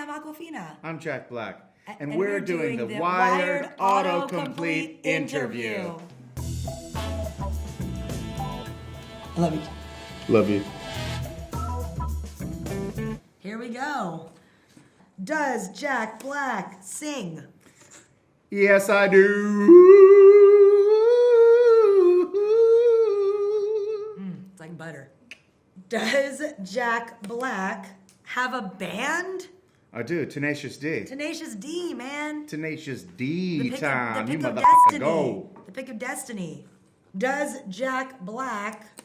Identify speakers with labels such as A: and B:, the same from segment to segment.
A: I'm Awkwafina.
B: I'm Jack Black. And we're doing the WIRED Autocomplete Interview.
A: I love you.
B: Love you.
A: Here we go. Does Jack Black sing?
B: Yes, I do.
A: It's like butter. Does Jack Black have a band?
B: I do. Tenacious D.
A: Tenacious D, man.
B: Tenacious D
A: The
B: time.
A: pick
B: You
A: of
B: motherfucker
A: destiny.
B: go.
A: The pick of destiny. Does Jack Black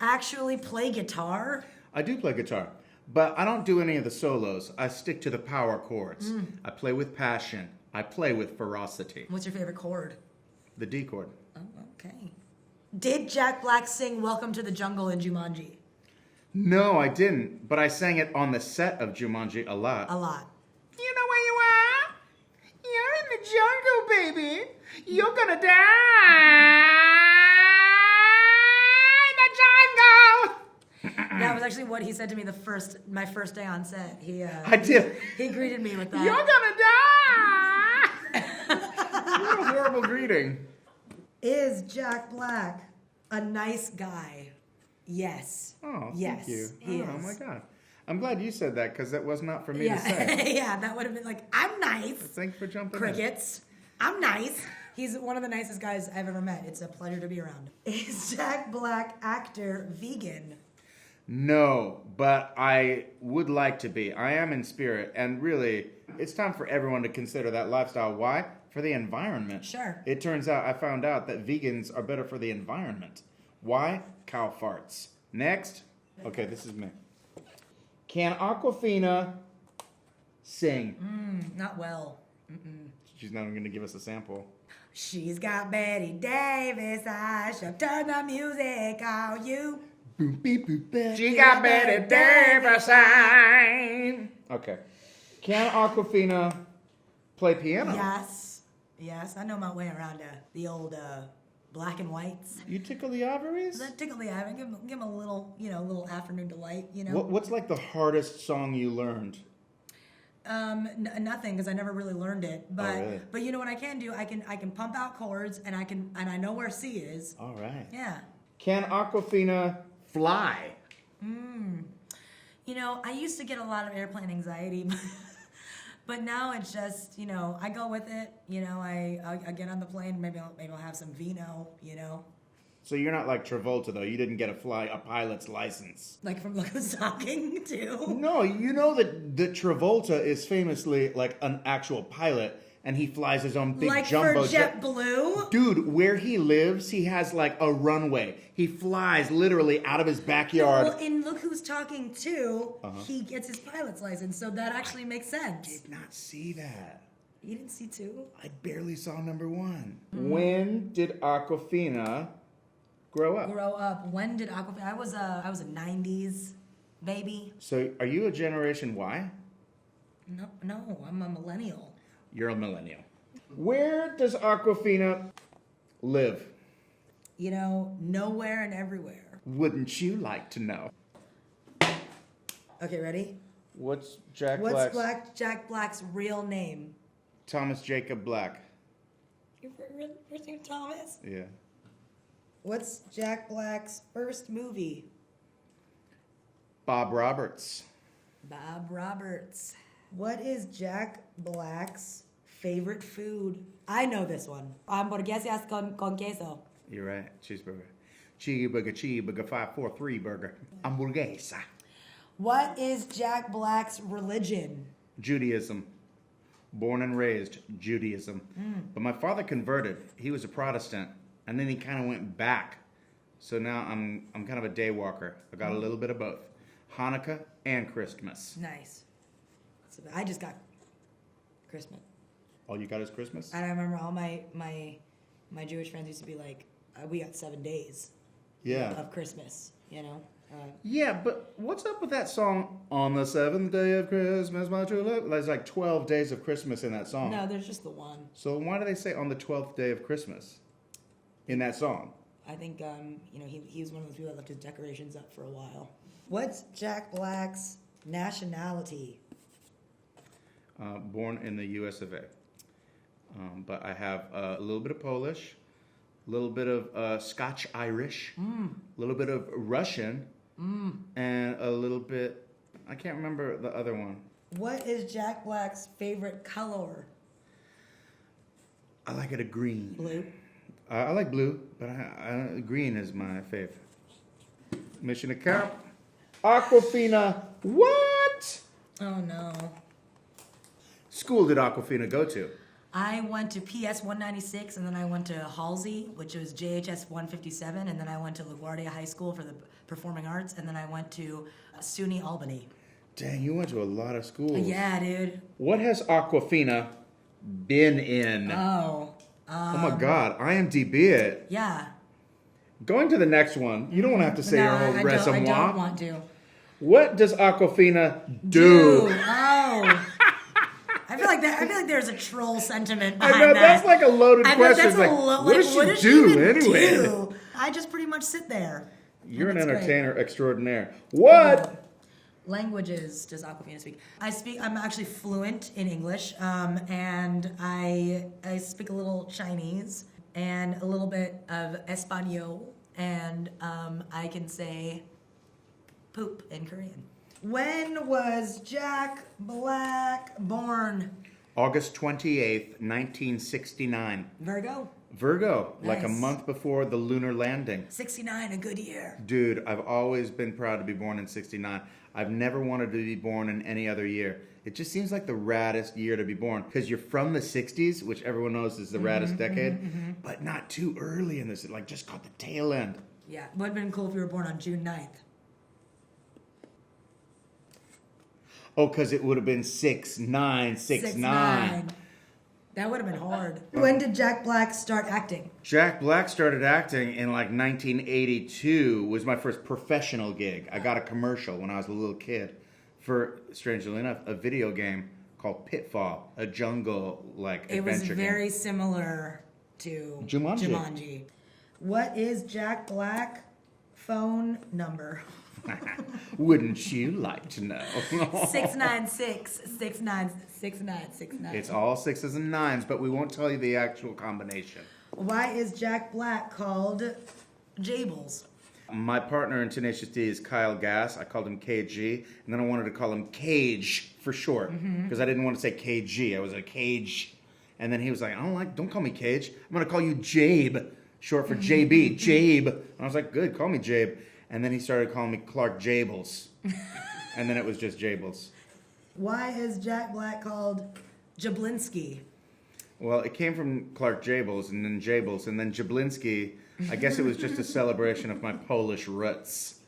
A: actually play guitar?
B: I do play guitar, but I don't do any of the solos. I stick to the power chords. I play with passion. I play with ferocity.
A: What's your favorite chord?
B: The D chord.
A: Oh, okay. Did Jack Black sing Welcome to the Jungle in Jumanji?
B: No, I didn't, but I sang it on the set of Jumanji a lot.
A: A lot.
B: You know where you are? You're in the jungle, baby. You're gonna die in the jungle.
A: That was actually what he said to me my first day on set.
B: I did.
A: He greeted me with that.
B: You're gonna die. What a horrible greeting.
A: Is Jack Black a nice guy? Yes.
B: Oh,
A: yes,
B: thank you.
A: he
B: Oh
A: is.
B: my God. I'm glad you said that because that was not for me to say.
A: Yeah, that would have been like, I'm nice.
B: Thanks for jumping
A: Crickets. I'm nice. He's one of the nicest guys I've ever met. It's a pleasure to be around. Is Jack Black actor vegan?
B: No, but I would like to be. I am in spirit, and really, it's time for everyone to consider that lifestyle. Why? For the environment.
A: Sure.
B: It turns out I found out that vegans are better for the environment. Why? Cow farts. Next. Okay, this is me. Can Awkwafina sing?
A: Not well.
B: She's not even going to give us a sample.
A: She's got Betty Davis eyes. She'll turn the music on you.
B: Boop, beep, boop, beep. She got Betty Davis eyes. Okay. Can Awkwafina play piano?
A: Yes, I know my way around the old black and whites.
B: You tickle the ovaries?
A: That tickle the eye. Give him a little, little afternoon delight.
B: What's like the hardest song you learned?
A: Nothing, because I never really learned it. But
B: really?
A: but you know what I can do? I can pump out chords, and I know where C is.
B: All right.
A: Yeah.
B: Can Awkwafina fly?
A: I used to get a lot of airplane anxiety, but now it's just, I go with it. I get on the plane, maybe I'll have some vino,
B: So you're not like Travolta though. You didn't get a pilot's license.
A: Like from Look Who's Talking too.
B: No, you know that Travolta is famously like an actual pilot, and he flies his own big
A: Like
B: jumbo
A: for
B: jet.
A: JetBlue.
B: Dude, where he lives, he has like a runway. He flies literally out of his backyard.
A: Well, in Look Who's Talking too, he gets his pilot's license, so that actually makes sense.
B: Did not see that.
A: You didn't see two?
B: I barely saw number one. When did Awkwafina grow up?
A: When did Awkwafina? I was a 90s baby.
B: So are you a Generation Y?
A: No, I'm a millennial.
B: You're a millennial. Where does Awkwafina live?
A: Nowhere and everywhere.
B: Wouldn't you like to know?
A: Okay, ready?
B: What's Jack
A: What's
B: Black's?
A: Jack Black's real name?
B: Thomas Jacob Black.
A: Your first name Thomas?
B: Yeah.
A: What's Jack Black's first movie?
B: Bob Roberts.
A: Bob Roberts. What is Jack Black's favorite food? I know this one. Hamburguesas con queso.
B: You're right. Cheeseburger. Cheeseburger 543 burger. Hamburguesa.
A: What is Jack Black's religion?
B: Judaism. Born and raised Judaism. But my father converted. He was a Protestant, and then he kind of went back. So now I'm kind of a day walker. I got a little bit of both. Hanukkah and Christmas.
A: Nice. So I just got Christmas.
B: All you got is Christmas?
A: And I remember all my Jewish friends used to be like, we got 7 days of Christmas,
B: Yeah, but what's up with that song, On the Seventh Day of Christmas, my true love? There's like 12 days of Christmas in that song.
A: No, there's just the one.
B: So why do they say on the 12th day of Christmas in that song?
A: I think, he was one of those people that left his decorations up for a while. What's Jack Black's nationality?
B: born in the US of A. But I have a little bit of Polish, a little bit of Scotch-Irish, a little bit of Russian, and a little bit, I can't remember the other one.
A: What is Jack Black's favorite color?
B: I like it a green.
A: Blue.
B: I like blue, but green is my fave. Mission account. Awkwafina. What?
A: Oh no.
B: School did Awkwafina go to?
A: I went to PS 196, and then I went to Halsey, which was JHS 157, and then I went to LaGuardia High School for the performing arts, and then I went to SUNY Albany.
B: Dang, you went to a lot of schools.
A: Yeah, dude.
B: What has Awkwafina been in?
A: Oh.
B: Oh my God, IMDB it.
A: Yeah.
B: Going to the next one. You don't want to have to say your whole resume.
A: I don't want to.
B: What does Awkwafina do?
A: Oh. I feel like there's a troll sentiment behind
B: I know,
A: that.
B: that's like a loaded question. It's like, what does she do anyway?
A: Do? I just pretty much sit there.
B: You're an entertainer extraordinaire. What?
A: Languages does Awkwafina speak? I'm actually fluent in English, and I speak a little Chinese and a little bit of Espanol, and I can say poop in Korean. When was Jack Black born?
B: August 28th, 1969. Virgo, like a
A: Nice.
B: month before the lunar landing.
A: 69, a good year.
B: Dude, I've always been proud to be born in 69. I've never wanted to be born in any other year. It just seems like the raddest year to be born because you're from the 60s, which everyone knows is the raddest decade, but not too early in this. It like just caught the tail end.
A: Yeah, would have been cool if you were born on June 9th.
B: Oh, because it would have been 6-9, 6-9.
A: That would have been hard. When did Jack Black start acting?
B: Jack Black started acting in like 1982 was my first professional gig. I got a commercial when I was a little kid for, strangely enough, a video game called Pitfall, a jungle-like adventure game.
A: It was very similar to
B: Jumanji.
A: What is Jack Black phone number?
B: Wouldn't you like to know?
A: 696-696969.
B: It's all 6s and 9s, but we won't tell you the actual combination.
A: Why is Jack Black called Jables?
B: My partner in Tenacious D is Kyle Gass. I called him KG, and then I wanted to call him Cage for short, because I didn't want to say KG. I was like, Cage. And then he was like, don't call me Cage. I'm going to call you Jabe, short for JB, Jabe. And I was like, good, call me Jabe. And then he started calling me Clark Jables. And then it was just Jables.
A: Why is Jack Black called Jablonski?
B: Well, it came from Clark Jables and then Jablonski. I guess it was just a celebration of my Polish roots.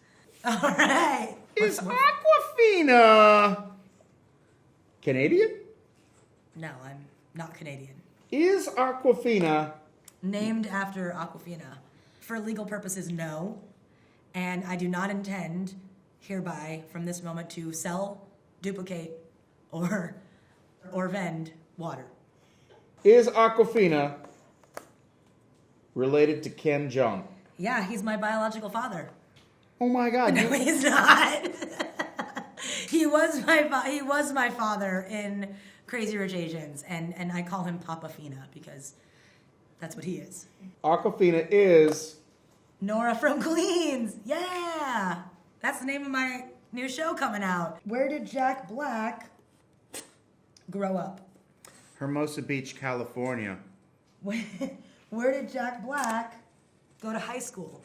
A: All right.
B: Is Awkwafina Canadian?
A: No, I'm not Canadian.
B: Is Awkwafina
A: Named after Awkwafina. For legal purposes, no. And I do not intend hereby from this moment to sell, duplicate, or vend water.
B: Is Awkwafina related to Kim Jonghyun?
A: Yeah, he's my biological father.
B: Oh my God!
A: No, he's not. He was my father in Crazy Rich Asians, and I call him Papa Fina because that's what he is.
B: Awkwafina is
A: Nora from Queens. Yeah, that's the name of my new show coming out. Where did Jack Black grow up?
B: Hermosa Beach, California.
A: Where did Jack Black go to high school?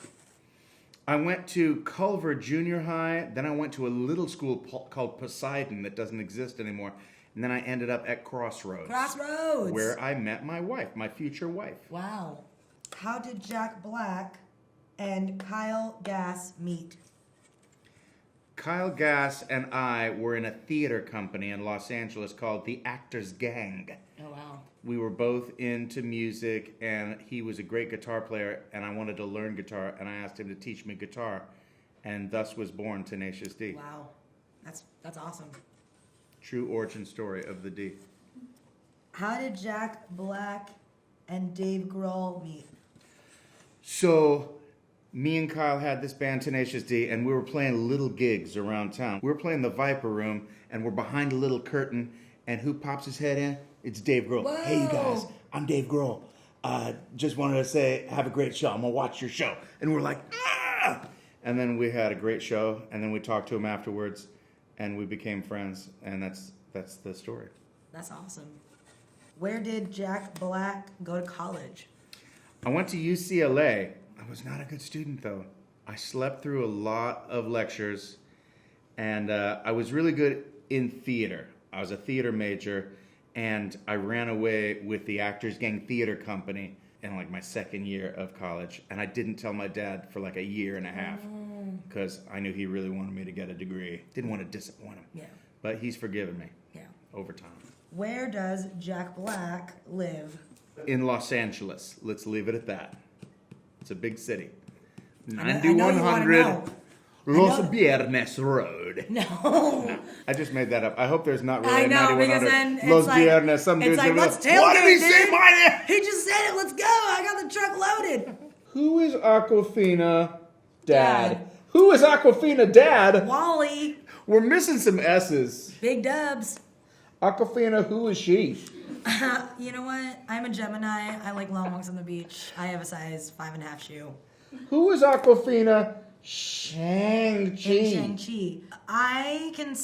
B: I went to Culver Junior High, then I went to a little school called Poseidon that doesn't exist anymore, and then I ended up at Crossroads.
A: Crossroads!
B: Where I met my wife, my future wife.
A: Wow. How did Jack Black and Kyle Gass meet?
B: Kyle Gass and I were in a theater company in Los Angeles called the Actors Gang.
A: Oh, wow.
B: We were both into music, and he was a great guitar player, and I wanted to learn guitar, and I asked him to teach me guitar, and thus was born Tenacious D.
A: Wow. That's awesome.
B: True origin story of the D.
A: How did Jack Black and Dave Grohl meet?
B: So, Me and Kyle had this band, Tenacious D, and we were playing little gigs around town. We were playing the Viper Room, and we're behind a little curtain, and who pops his head in? It's Dave Grohl.
A: Whoa.
B: Hey, you guys, I'm Dave Grohl. Just wanted to say, have a great show. I'm going to watch your show. And we're like, ah! And then we had a great show, and then we talked to him afterwards, and we became friends, and that's the story.
A: That's awesome. Where did Jack Black go to college?
B: I went to UCLA. I was not a good student, though. I slept through a lot of lectures, and I was really good in theater. I was a theater major, and I ran away with the Actors Gang Theater Company in like my second year of college, and I didn't tell my dad for like a year and a half because I knew he really wanted me to get a degree. Didn't want to disappoint him.
A: Yeah.
B: But he's forgiven me.
A: Yeah.
B: Over time.
A: Where does Jack Black live?
B: In Los Angeles. Let's leave it at that. It's a big city.
A: I know you wanna
B: 9100
A: know.
B: Los Viernes Road.
A: No.
B: I just made that up. I hope there's not really
A: I
B: a
A: know,
B: 9100
A: because then it's
B: Los
A: like,
B: Viernes. Some
A: it's
B: dude's
A: like,
B: gonna be
A: let's tailgate,
B: what did he say,
A: dude?
B: my name?
A: He just said it. Let's go. I got the truck loaded.
B: Who is Awkwafina Dad?
A: Dad.
B: Who is Awkwafina Dad?
A: Wally.
B: We're missing some S's.
A: Big dubs.
B: Awkwafina, who is she?
A: You know what? I'm a Gemini. I like long walks on the beach. I have a size 5.5 shoe.
B: Who is Awkwafina? Shang-Chi.
A: Shang-Chi. I can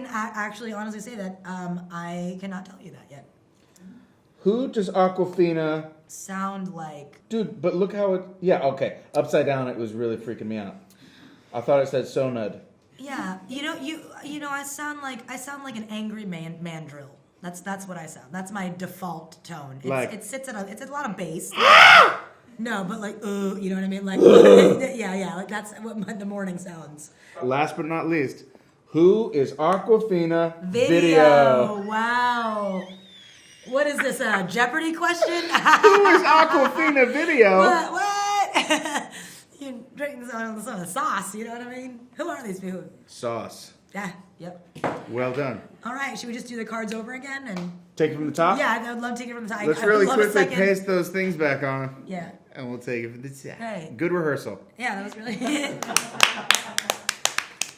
A: actually honestly say that I cannot tell you that yet.
B: Who does Awkwafina
A: Sound like.
B: Dude, but look how it... Yeah, okay. Upside down, it was really freaking me out. I thought it said Sonud.
A: Yeah, you know, I sound like an angry mandrill. That's what I sound. That's my default tone. It's a lot of bass. No, but like, you know what I mean? Like, yeah, like that's what the morning sounds.
B: Last but not least, who is Awkwafina
A: Video? Wow. What is this, a Jeopardy question?
B: Who is Awkwafina Video?
A: What? You're drinking some of the sauce, you know what I mean? Who are these people?
B: Sauce.
A: Yeah, yep.
B: Well done.
A: All right, should we just do the cards over again? And
B: Take it from the top?
A: yeah, I would love to take it from the top.
B: Let's
A: I
B: really
A: would love a
B: quickly
A: second.
B: paste those things back on.
A: Yeah.
B: And we'll take it from the top.
A: Hey.
B: Good rehearsal.
A: Yeah, that was really